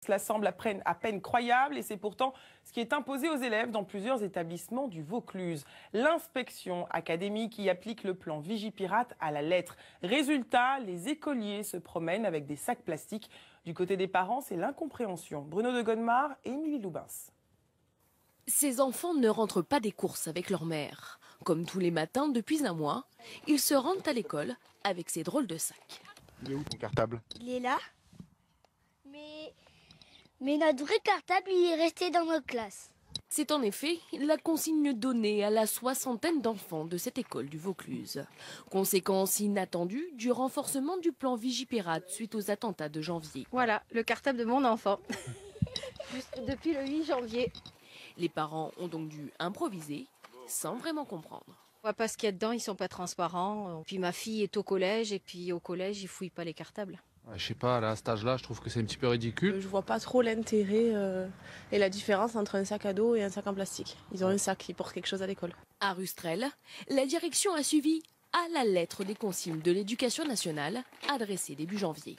Cela semble à peine croyable et c'est pourtant ce qui est imposé aux élèves dans plusieurs établissements du Vaucluse. L'inspection académique y applique le plan Vigipirate à la lettre. Résultat, les écoliers se promènent avec des sacs plastiques. Du côté des parents, c'est l'incompréhension. Bruno de Gonnemar et Émilie Loubins. Ces enfants ne rentrent pas des courses avec leur mère. Comme tous les matins depuis un mois, ils se rendent à l'école avec ces drôles de sacs. Il est où ton cartable? Il est là. Mais notre vrai cartable, il est resté dans notre classe. C'est en effet la consigne donnée à la 60aine d'enfants de cette école du Vaucluse. Conséquence inattendue du renforcement du plan Vigipirate suite aux attentats de janvier. Voilà, le cartable de mon enfant, juste depuis le 8 janvier. Les parents ont donc dû improviser sans vraiment comprendre. On voit pas ce qu'il y a dedans, ils sont pas transparents. Puis ma fille est au collège et puis au collège, ils fouillent pas les cartables. Je sais pas, à cet âge-là, je trouve que c'est un petit peu ridicule. Je vois pas trop l'intérêt et la différence entre un sac à dos et un sac en plastique. Ils ont un sac qui porte quelque chose à l'école. À Rustrel, la direction a suivi à la lettre des consignes de l'Éducation nationale adressées début janvier.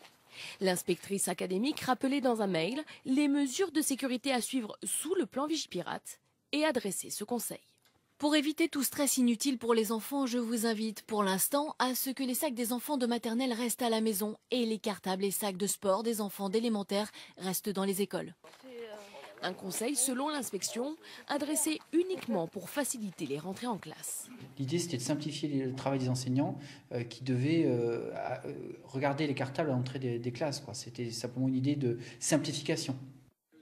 L'inspectrice académique rappelait dans un mail les mesures de sécurité à suivre sous le plan Vigipirate et adressait ce conseil. Pour éviter tout stress inutile pour les enfants, je vous invite pour l'instant à ce que les sacs des enfants de maternelle restent à la maison et les cartables et sacs de sport des enfants d'élémentaire restent dans les écoles. Un conseil, selon l'inspection, adressé uniquement pour faciliter les rentrées en classe. L'idée, c'était de simplifier le travail des enseignants qui devaient regarder les cartables à l'entrée des classes. C'était simplement une idée de simplification.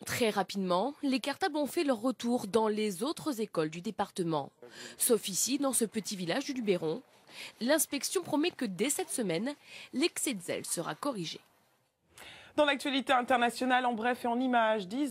Très rapidement, les cartables ont fait leur retour dans les autres écoles du département. Sauf ici, dans ce petit village du Luberon. L'inspection promet que dès cette semaine, l'excès de zèle sera corrigé. Dans l'actualité internationale, en bref et en images, 10